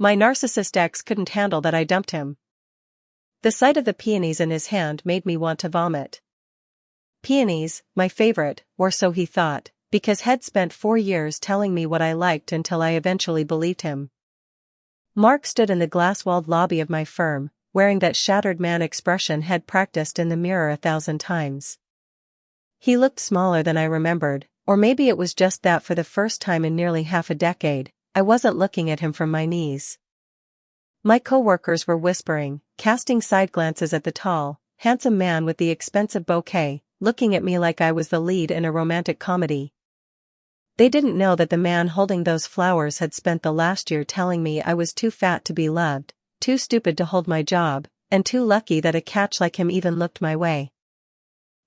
My narcissist ex couldn't handle that I dumped him. The sight of the peonies in his hand made me want to vomit. Peonies, my favorite, or so he thought, because he'd spent 4 years telling me what I liked until I eventually believed him. Mark stood in the glass-walled lobby of my firm, wearing that shattered man expression he'd practiced in the mirror 1,000 times. He looked smaller than I remembered, or maybe it was just that for the first time in nearly half a decade, I wasn't looking at him from my knees. My co-workers were whispering, casting side glances at the tall, handsome man with the expensive bouquet, looking at me like I was the lead in a romantic comedy. They didn't know that the man holding those flowers had spent the last year telling me I was too fat to be loved, too stupid to hold my job, and too lucky that a catch like him even looked my way.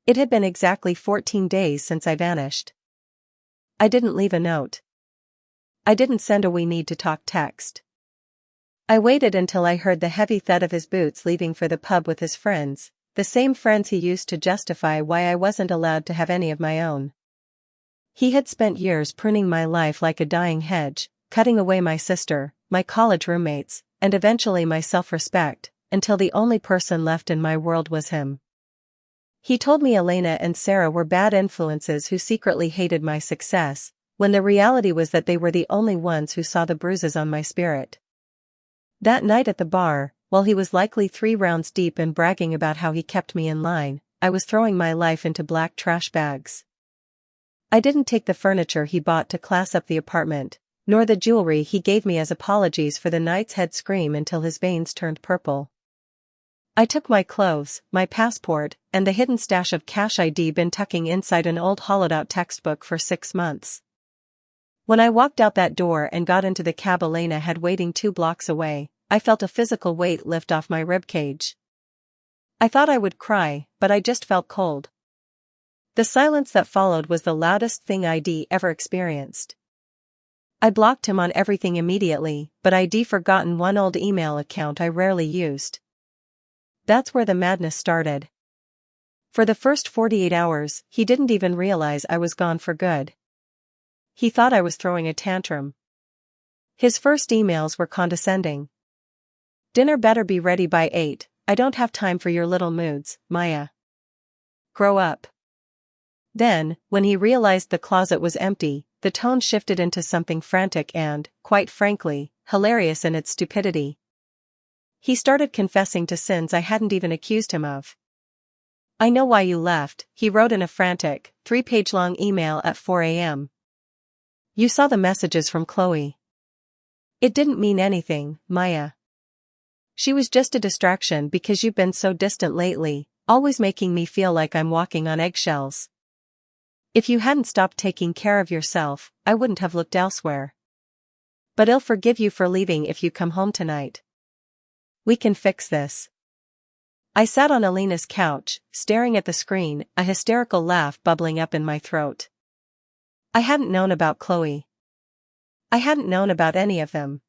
It had been exactly 14 days since I vanished. I didn't leave a note. I didn't send a "we need to talk" text. I waited until I heard the heavy thud of his boots leaving for the pub with his friends, the same friends he used to justify why I wasn't allowed to have any of my own. He had spent years pruning my life like a dying hedge, cutting away my sister, my college roommates, and eventually my self-respect, until the only person left in my world was him. He told me Elena and Sarah were bad influences who secretly hated my success, when the reality was that they were the only ones who saw the bruises on my spirit. That night at the bar, while he was likely 3 rounds deep in bragging about how he kept me in line, I was throwing my life into black trash bags. I didn't take the furniture he bought to class up the apartment, nor the jewelry he gave me as apologies for the night's head scream until his veins turned purple. I took my clothes, my passport, and the hidden stash of cash I'd been tucking inside an old hollowed-out textbook for 6 months. When I walked out that door and got into the cab Elena had waiting 2 blocks away, I felt a physical weight lift off my ribcage. I thought I would cry, but I just felt cold. The silence that followed was the loudest thing I'd ever experienced. I blocked him on everything immediately, but I'd forgotten one old email account I rarely used. That's where the madness started. For the first 48 hours, he didn't even realize I was gone for good. He thought I was throwing a tantrum. His first emails were condescending. "Dinner better be ready by 8, I don't have time for your little moods, Maya. Grow up." Then, when he realized the closet was empty, the tone shifted into something frantic and, quite frankly, hilarious in its stupidity. He started confessing to sins I hadn't even accused him of. "I know why you left," he wrote in a frantic, 3-page-long email at 4 a.m. "You saw the messages from Chloe. It didn't mean anything, Maya. She was just a distraction because you've been so distant lately, always making me feel like I'm walking on eggshells. If you hadn't stopped taking care of yourself, I wouldn't have looked elsewhere. But I'll forgive you for leaving if you come home tonight. We can fix this." I sat on Elena's couch, staring at the screen, a hysterical laugh bubbling up in my throat. I hadn't known about Chloe. I hadn't known about any of them.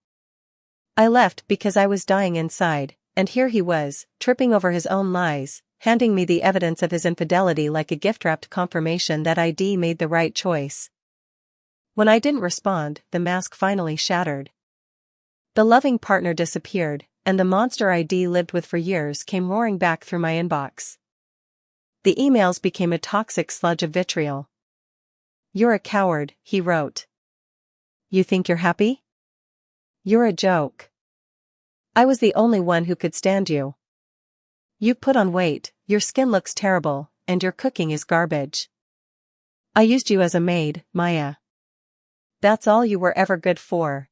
I left because I was dying inside, and here he was, tripping over his own lies, handing me the evidence of his infidelity like a gift-wrapped confirmation that I'd made the right choice. When I didn't respond, the mask finally shattered. The loving partner disappeared, and the monster I'd lived with for years came roaring back through my inbox. The emails became a toxic sludge of vitriol. "You're a coward," he wrote. "You think you're happy? You're a joke. I was the only one who could stand you. You put on weight, your skin looks terrible, and your cooking is garbage. I used you as a maid, Maya. That's all you were ever good for.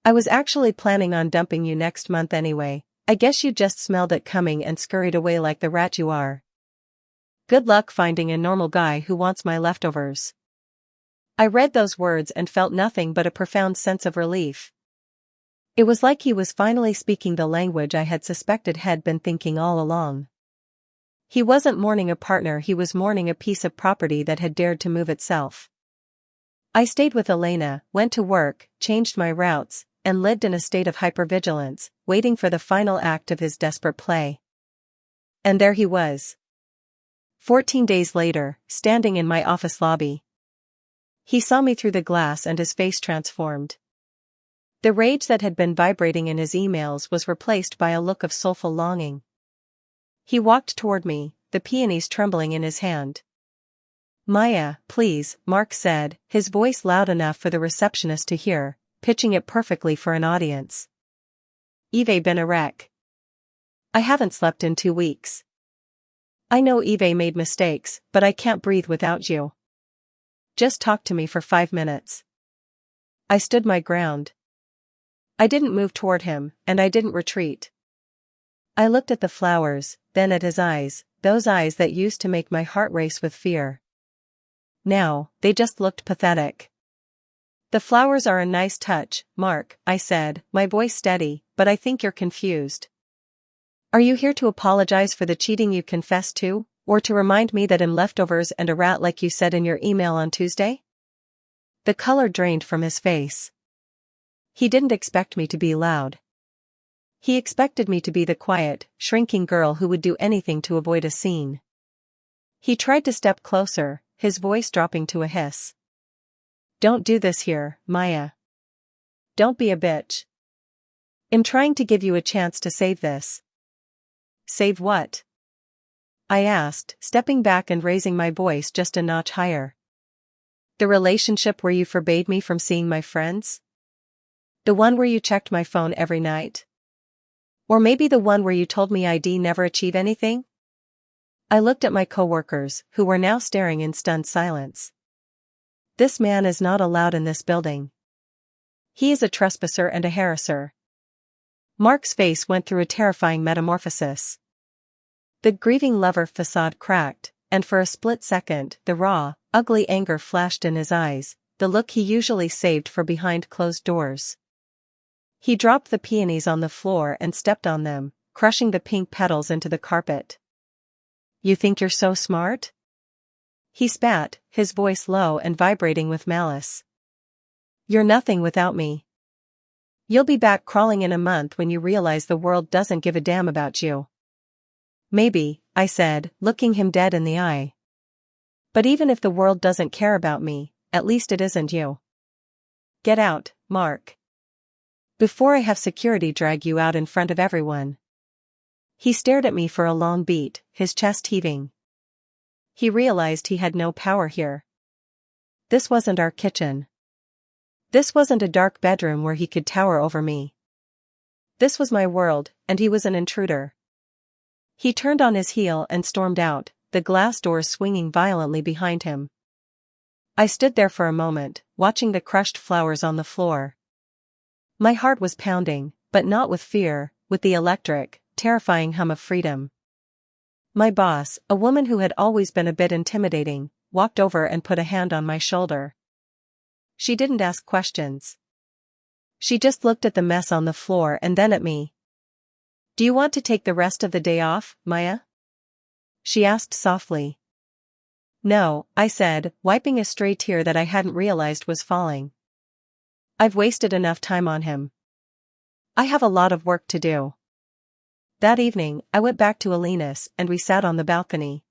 I was actually planning on dumping you next month anyway. I guess you just smelled it coming and scurried away like the rat you are. Good luck finding a normal guy who wants my leftovers." I read those words and felt nothing but a profound sense of relief. It was like he was finally speaking the language I had suspected had been thinking all along. He wasn't mourning a partner, he was mourning a piece of property that had dared to move itself. I stayed with Elena, went to work, changed my routes, and lived in a state of hypervigilance, waiting for the final act of his desperate play. And there he was. 14 days later, standing in my office lobby. He saw me through the glass and his face transformed. The rage that had been vibrating in his emails was replaced by a look of soulful longing. He walked toward me, the peonies trembling in his hand. "Maya, please," Mark said, his voice loud enough for the receptionist to hear, pitching it perfectly for an audience. "I've been a wreck. I haven't slept in 2 weeks. I know I've made mistakes, but I can't breathe without you. Just talk to me for 5 minutes." I stood my ground. I didn't move toward him, and I didn't retreat. I looked at the flowers, then at his eyes, those eyes that used to make my heart race with fear. Now, they just looked pathetic. "The flowers are a nice touch, Mark," I said, my voice steady, "but I think you're confused. Are you here to apologize for the cheating you confessed to, or to remind me that I'm leftovers and a rat like you said in your email on Tuesday?" The color drained from his face. He didn't expect me to be loud. He expected me to be the quiet, shrinking girl who would do anything to avoid a scene. He tried to step closer, his voice dropping to a hiss. "Don't do this here, Maya. Don't be a bitch. I'm trying to give you a chance to save this." "Save what?" I asked, stepping back and raising my voice just a notch higher. "The relationship where you forbade me from seeing my friends? The one where you checked my phone every night? Or maybe the one where you told me I'd never achieve anything?" I looked at my coworkers, who were now staring in stunned silence. "This man is not allowed in this building. He is a trespasser and a harasser." Mark's face went through a terrifying metamorphosis. The grieving lover facade cracked, and for a split second, the raw, ugly anger flashed in his eyes, the look he usually saved for behind closed doors. He dropped the peonies on the floor and stepped on them, crushing the pink petals into the carpet. "You think you're so smart?" He spat, his voice low and vibrating with malice. "You're nothing without me. You'll be back crawling in a month when you realize the world doesn't give a damn about you." "Maybe," I said, looking him dead in the eye. "But even if the world doesn't care about me, at least it isn't you. Get out, Mark. Before I have security drag you out in front of everyone." He stared at me for a long beat, his chest heaving. He realized he had no power here. This wasn't our kitchen. This wasn't a dark bedroom where he could tower over me. This was my world, and he was an intruder. He turned on his heel and stormed out, the glass doors swinging violently behind him. I stood there for a moment, watching the crushed flowers on the floor. My heart was pounding, but not with fear, with the electric, terrifying hum of freedom. My boss, a woman who had always been a bit intimidating, walked over and put a hand on my shoulder. She didn't ask questions. She just looked at the mess on the floor and then at me. "Do you want to take the rest of the day off, Maya?" she asked softly. "No," I said, wiping a stray tear that I hadn't realized was falling. "I've wasted enough time on him. I have a lot of work to do." That evening, I went back to Alina's and we sat on the balcony.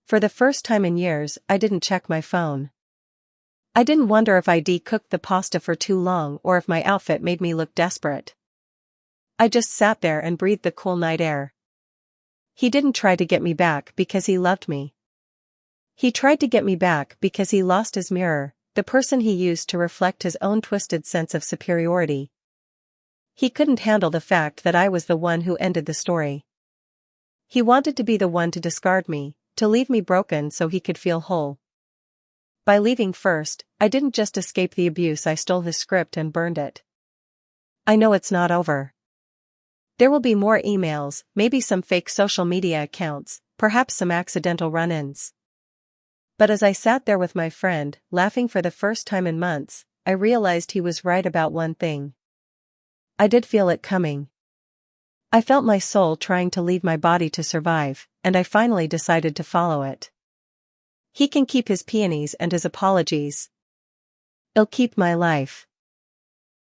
For the first time in years, I didn't check my phone. I didn't wonder if I'd cooked the pasta for too long or if my outfit made me look desperate. I just sat there and breathed the cool night air. He didn't try to get me back because he loved me. He tried to get me back because he lost his mirror, the person he used to reflect his own twisted sense of superiority. He couldn't handle the fact that I was the one who ended the story. He wanted to be the one to discard me, to leave me broken so he could feel whole. By leaving first, I didn't just escape the abuse, I stole his script and burned it. I know it's not over. There will be more emails, maybe some fake social media accounts, perhaps some accidental run-ins. But as I sat there with my friend, laughing for the first time in months, I realized he was right about one thing. I did feel it coming. I felt my soul trying to leave my body to survive, and I finally decided to follow it. He can keep his peonies and his apologies. I'll keep my life.